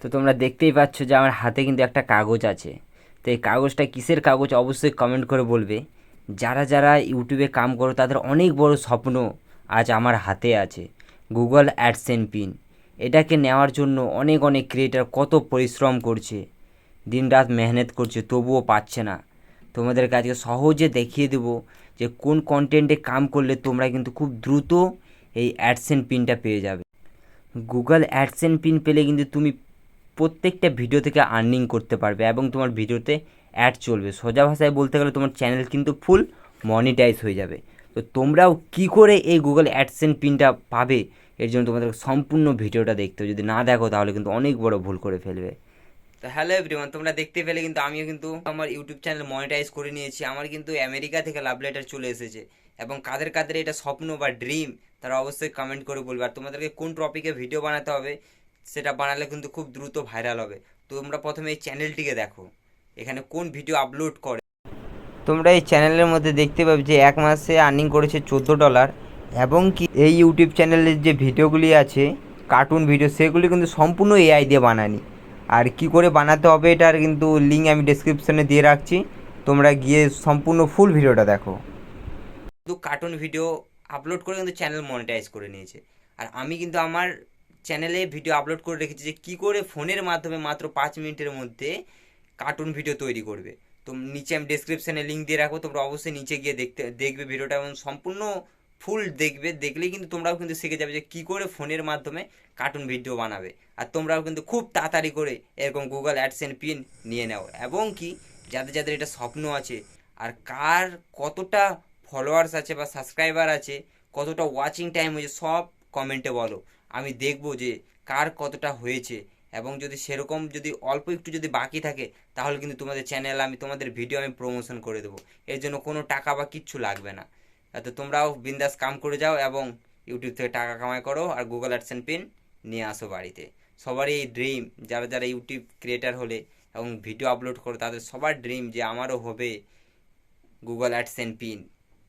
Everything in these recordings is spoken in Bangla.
তো তোমরা দেখতেই পাচ্ছ যে আমার হাতে কিন্তু একটা কাগজ আছে। তো এই কাগজটা কিসের কাগজ অবশ্যই কমেন্ট করে বলবে। যারা যারা ইউটিউবে কাম করো তাদের অনেক বড় স্বপ্ন আজ আমার হাতে আছে, গুগল অ্যাডসেন্স পিন। এটাকে নেওয়ার জন্য অনেক অনেক ক্রিয়েটার কত পরিশ্রম করছে, দিনরাত মেহনত করছে, তবুও পাচ্ছে না। তোমাদেরকে আজকে সহজে দেখিয়ে দেবো যে কোন কন্টেন্টে কাম করলে তোমরা কিন্তু খুব দ্রুত এই অ্যাডসেন্স পিনটা পেয়ে যাবে। গুগল অ্যাডসেন্স পিন পেলে কিন্তু তুমি প্রত্যেকটা ভিডিও থেকে আর্নিং করতে পারবে এবং তোমার ভিডিওতে অ্যাড চলবে। সোজা ভাষায় বলতে গেলে তোমার চ্যানেল কিন্তু ফুল মনিটাইজ হয়ে যাবে। তো তোমরাও কি করে এই গুগল অ্যাডসেন্স পিনটা পাবে, এর জন্য তোমাদের সম্পূর্ণ ভিডিওটা দেখতে হবে। যদি না দেখো তাহলে কিন্তু অনেক বড় ভুল করে ফেলবে। তো হ্যালো এভরিওয়ান, তোমরা দেখতে পেলে কিন্তু আমিও কিন্তু আমার ইউটিউব চ্যানেল মনিটাইজ করে নিয়েছি। আমার কিন্তু আমেরিকা থেকে লাভ লেটার চলে এসেছে। এবং কাদের কাদের এটা স্বপ্ন বা ড্রিম তারা অবশ্যই কমেন্ট করে বলবে। আর তোমাদেরকে কোন টপিকে ভিডিও বানাতে হবে সেটা বানালে কিন্তু খুব দ্রুত ভাইরাল হবে। তো তোমরা প্রথমে এই চ্যানেলটিকে দেখো, এখানে কোন ভিডিও আপলোড করে। তোমরা এই চ্যানেলের মধ্যে দেখতে পাবে যে এক মাসে আর্নিং করেছে $14। এবং কি এই ইউটিউব চ্যানেলের যে ভিডিওগুলি আছে কার্টুন ভিডিও, সেগুলি কিন্তু সম্পূর্ণ এআই দিয়ে বানানি। আর কি করে বানাতে হবে এটার কিন্তু লিঙ্ক আমি ডেসক্রিপশনে দিয়ে রাখছি, তোমরা গিয়ে সম্পূর্ণ ফুল ভিডিওটা দেখো। শুধু কার্টুন ভিডিও আপলোড করে কিন্তু চ্যানেল মনিটাইজ করে নিয়েছে। আর আমি কিন্তু আমার চ্যানেলে ভিডিও আপলোড করে রেখেছি যে কী করে ফোনের মাধ্যমে মাত্র 5 মিনিটের মধ্যে কার্টুন ভিডিও তৈরি করবে। তো নিচে আমি ডেসক্রিপশানে লিঙ্ক দিয়ে রাখবো, তোমরা অবশ্যই নিচে গিয়ে দেখবে ভিডিওটা এবং সম্পূর্ণ ফুল দেখবে। দেখলেই কিন্তু তোমরাও কিন্তু শিখে যাবে যে কী করে ফোনের মাধ্যমে কার্টুন ভিডিও বানাবে। আর তোমরাও কিন্তু খুব তাড়াতাড়ি করে এরকম গুগল অ্যাডসেন্স পিন নিয়ে নাও। এবং কি যাদের যাদের এটা স্বপ্ন আছে আর কার কতটা ফলোয়ার্স আছে বা সাবস্ক্রাইবার আছে, কতটা ওয়াচিং টাইম হয়েছে, সব কমেন্টে বলো। আমি দেখব যে কার কতটা হয়েছে। এবং যদি সেরকম যদি অল্প একটু যদি বাকি থাকে তাহলে কিন্তু তোমাদের চ্যানেল আমি তোমাদের ভিডিও আমি প্রমোশন করে দেবো। এর জন্য কোনো টাকা বা কিচ্ছু লাগবে না। তো তোমরাও বিন্দাস কাম করে যাও এবং ইউটিউব থেকে টাকা কামাই করো আর গুগল অ্যাডসেন্স পিন নিয়ে আসো বাড়িতে। সবারই এই ড্রিম, যারা যারা ইউটিউব ক্রিয়েটার হলে এবং ভিডিও আপলোড করো তাদের সবার ড্রিম যে আমারও হবে গুগল অ্যাডসেন্স পিন।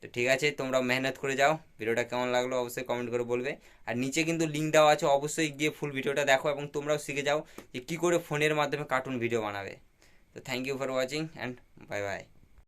তো ঠিক আছে, তোমরা মেহনত করে যাও। ভিডিওটা কেমন লাগলো অবশ্যই কমেন্ট করে বলবে। আর নিচে কিন্তু লিঙ্ক দেওয়া আছে, অবশ্যই গিয়ে ফুল ভিডিওটা দেখো এবং তোমরাও শিখে যাও যে কী করে ফোনের মাধ্যমে কার্টুন ভিডিও বানাবে। তো thank you for watching and bye by.